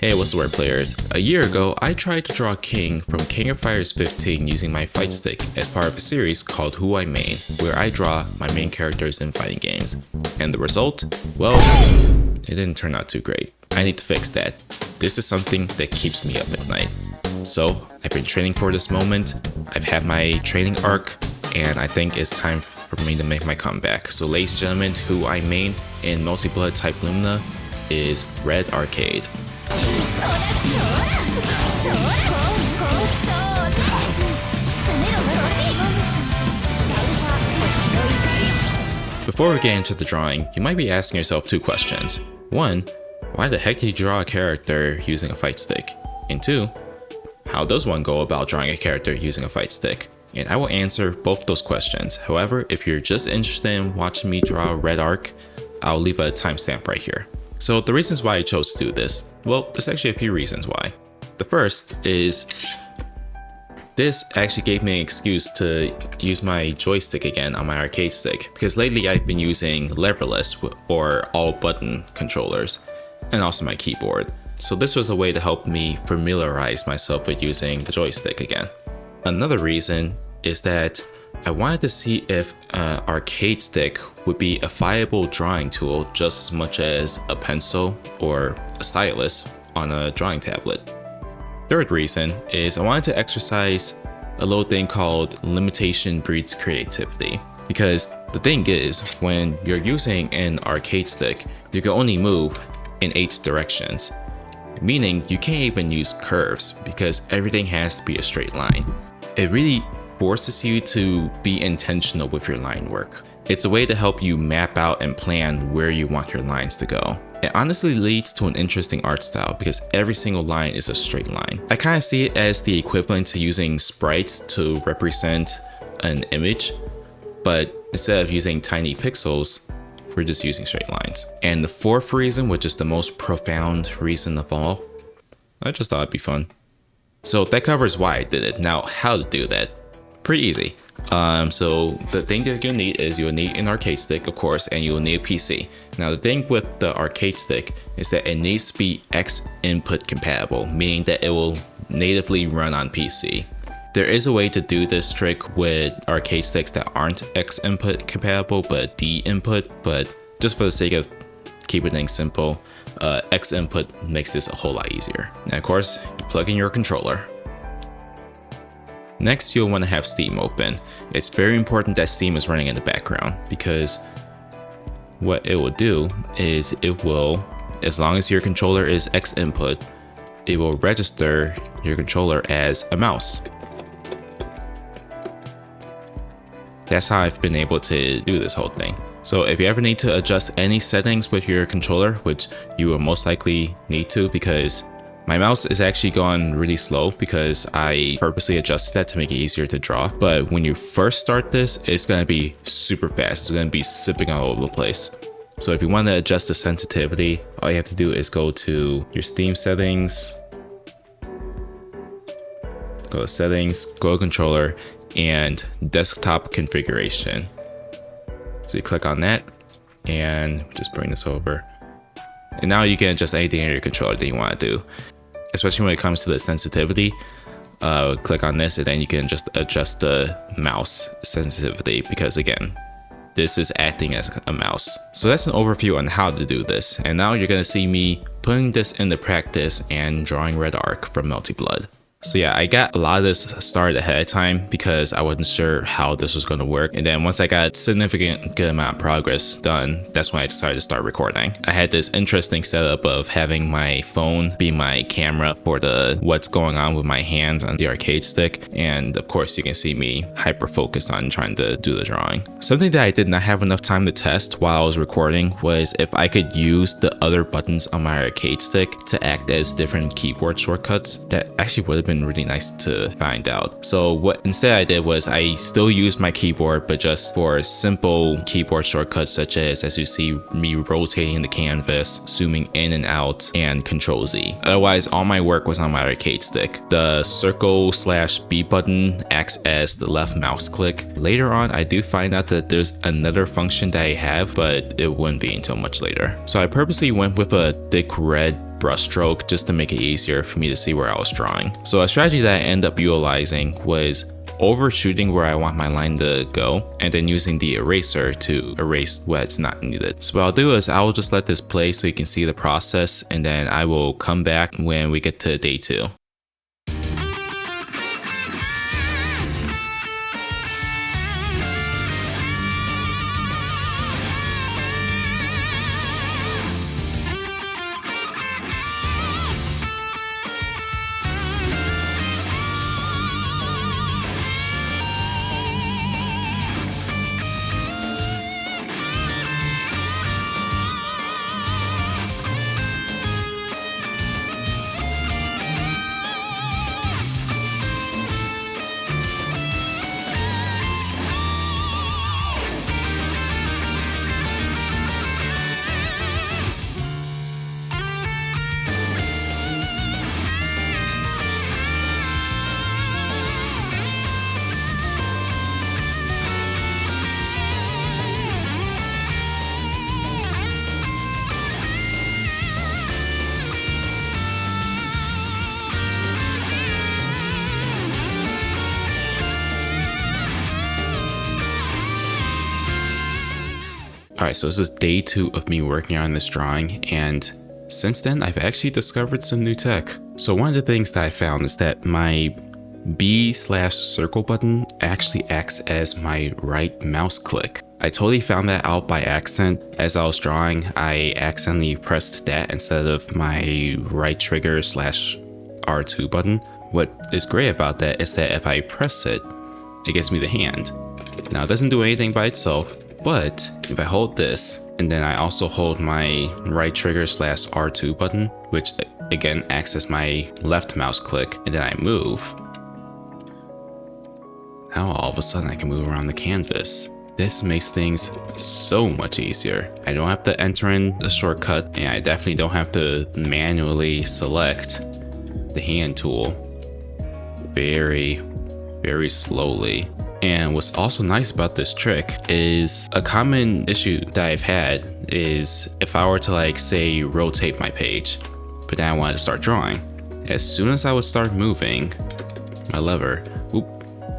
Hey, what's the word, players? A year ago, I tried to draw King from King of Fighters 15 using my fight stick as part of a series called Who I Main, where I draw my main characters in fighting games. And the result? Well, it didn't turn out too great. I need to fix that. This is something that keeps me up at night. So, I've been training for this moment, I've had my training arc, and I think it's time for me to make my comeback. So ladies and gentlemen, Who I Main in Melty Blood type Lumina is Red Arcueid. Before we get into the drawing, you might be asking yourself two questions. One, why the heck did you draw a character using a fight stick? And two, how does one go about drawing a character using a fight stick? And I will answer both those questions. However, if you're just interested in watching me draw Red Arc, I'll leave a timestamp right here. So the reasons why I chose to do this, well, there's actually a few reasons why. The first is this actually gave me an excuse to use my joystick again on my arcade stick, because lately I've been using leverless or all button controllers and also my keyboard. So this was a way to help me familiarize myself with using the joystick again. Another reason is that I wanted to see if an arcade stick would be a viable drawing tool just as much as a pencil or a stylus on a drawing tablet. Third reason is I wanted to exercise a little thing called limitation breeds creativity. Because the thing is, when you're using an arcade stick, you can only move in 8 directions. Meaning you can't even use curves because everything has to be a straight line. It really forces you to be intentional with your line work. It's a way to help you map out and plan where you want your lines to go. It honestly leads to an interesting art style because every single line is a straight line. I kind of see it as the equivalent to using sprites to represent an image, but instead of using tiny pixels, we're just using straight lines. And the fourth reason, which is the most profound reason of all, I just thought it'd be fun. So that covers why I did it. Now, how to do that? Pretty easy. So the thing that you'll need is you'll need an arcade stick, of course, and you'll need a PC. Now, the thing with the arcade stick is that it needs to be X input compatible, meaning that it will natively run on PC. There is a way to do this trick with arcade sticks that aren't X input compatible, but D input, but just for the sake of keeping things simple, X input makes this a whole lot easier. And of course, you plug in your controller. Next, you'll want to have Steam open. It's very important that Steam is running in the background because what it will do is it will, as long as your controller is X input, it will register your controller as a mouse. That's how I've been able to do this whole thing. So if you ever need to adjust any settings with your controller, which you will most likely need to because my mouse is actually going really slow because I purposely adjusted that to make it easier to draw. But when you first start this, it's going to be super fast. It's going to be zipping all over the place. So if you want to adjust the sensitivity, all you have to do is go to your Steam settings, go to settings, go to controller, and desktop configuration. So you click on that and just bring this over. And now you can adjust anything in your controller that you want to do. Especially when it comes to the sensitivity, click on this and then you can just adjust the mouse sensitivity because again, this is acting as a mouse. So that's an overview on how to do this. And now you're going to see me putting this into practice and drawing Red Arc from Melty Blood. So yeah, I got a lot of this started ahead of time because I wasn't sure how this was going to work. And then once I got significant good amount of progress done, that's when I decided to start recording. I had this interesting setup of having my phone be my camera for the what's going on with my hands on the arcade stick. And of course, you can see me hyper focused on trying to do the drawing. Something that I did not have enough time to test while I was recording was if I could use the other buttons on my arcade stick to act as different keyboard shortcuts. That actually would have been really nice to find out. So what instead I did was I still used my keyboard, but just for simple keyboard shortcuts such as you see me rotating the canvas, zooming in and out, and Control Z. Otherwise, all my work was on my arcade stick. The circle/B button acts as the left mouse click. Later on, I do find out that there's another function that I have, but it wouldn't be until much later. So I purposely went with a thick red brush stroke just to make it easier for me to see where I was drawing. So a strategy that I ended up utilizing was overshooting where I want my line to go and then using the eraser to erase what's not needed. So what I'll do is I'll just let this play so you can see the process, and then I will come back when we get to day 2. Alright, so this is day 2 of me working on this drawing, and since then I've actually discovered some new tech. So one of the things that I found is that my B/circle button actually acts as my right mouse click. I totally found that out by accident. As I was drawing, I accidentally pressed that instead of my right trigger /R2 button. What is great about that is that if I press it, it gives me the hand. Now it doesn't do anything by itself, but if I hold this and then I also hold my right trigger /R2 button, which again acts as my left mouse click, and then I move, now all of a sudden I can move around the canvas. This makes things so much easier. I don't have to enter in a shortcut, and I definitely don't have to manually select the hand tool very slowly. And what's also nice about this trick is a common issue that I've had is if I were to, like, say rotate my page, but then I wanted to start drawing. As soon as I would start moving my lever,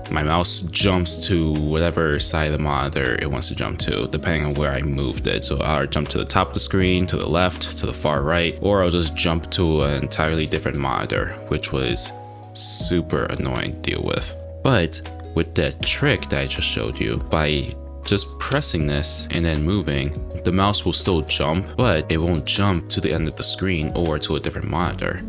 my mouse jumps to whatever side of the monitor it wants to jump to, depending on where I moved it. So I'll jump to the top of the screen, to the left, to the far right, or I'll just jump to an entirely different monitor, which was super annoying to deal with. But with that trick that I just showed you, by just pressing this and then moving, the mouse will still jump, but it won't jump to the end of the screen or to a different monitor.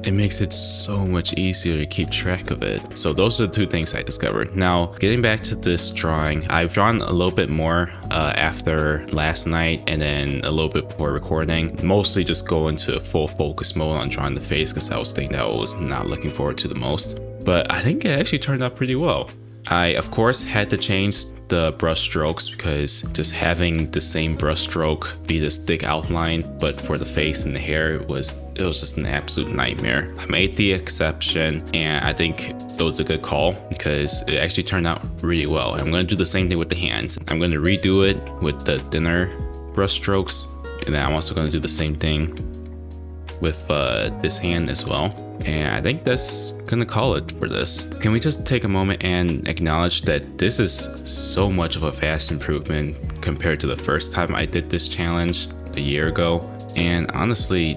It makes it so much easier to keep track of it. So those are the 2 things I discovered. Now, getting back to this drawing, I've drawn a little bit more after last night and then a little bit before recording. Mostly just go into full focus mode on drawing the face because that was the thing that I was not looking forward to the most. But I think it actually turned out pretty well. I, of course, had to change the brush strokes because just having the same brush stroke be this thick outline, but for the face and the hair, it was just an absolute nightmare. I made the exception, and I think it was a good call because it actually turned out really well. I'm going to do the same thing with the hands. I'm going to redo it with the thinner brush strokes, and then I'm also going to do the same thing with this hand as well. And I think that's gonna call it for this. Can we just take a moment and acknowledge that this is so much of a vast improvement compared to the first time I did this challenge a year ago. And honestly,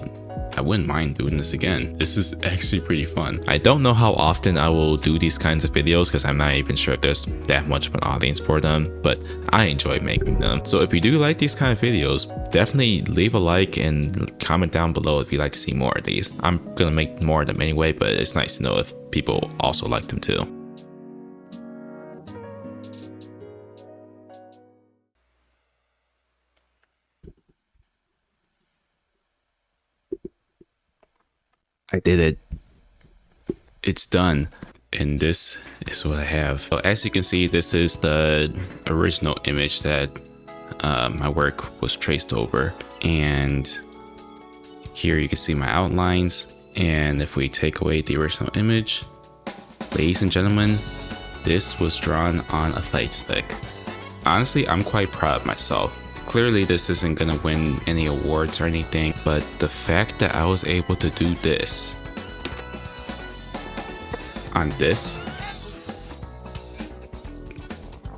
I wouldn't mind doing this again. This is actually pretty fun. I don't know how often I will do these kinds of videos because I'm not even sure if there's that much of an audience for them, but I enjoy making them. So if you do like these kind of videos, definitely leave a like and comment down below if you'd like to see more of these. I'm gonna make more of them anyway, but it's nice to know if people also like them too. I did it. It's done. And this is what I have. So as you can see, this is the original image that my work was traced over. And here you can see my outlines. And if we take away the original image, ladies and gentlemen, this was drawn on a fight stick. Honestly, I'm quite proud of myself. Clearly this isn't gonna win any awards or anything, but the fact that I was able to do this on this,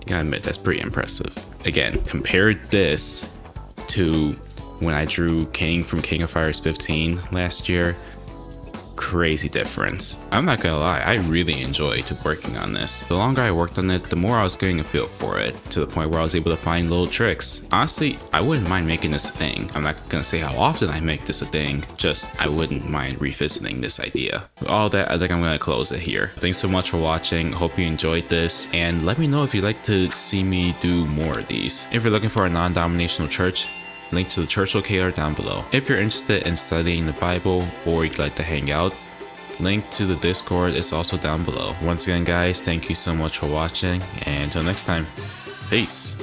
gotta admit, that's pretty impressive. Again, compare this to when I drew King from King of Fighters 15 last year. Crazy difference. I'm not gonna lie, I really enjoyed working on this. The longer I worked on it, the more I was getting a feel for it, to the point where I was able to find little tricks. Honestly, I wouldn't mind making this a thing. I'm not gonna say how often I make this a thing, just I wouldn't mind revisiting this idea. With all that, I think I'm gonna close it here. Thanks so much for watching, hope you enjoyed this, and let me know if you'd like to see me do more of these. If you're looking for a non-denominational church, link to the church locator down below. If you're interested in studying the Bible or you'd like to hang out, link to the Discord is also down below. Once again guys, thank you so much for watching, and until next time, peace.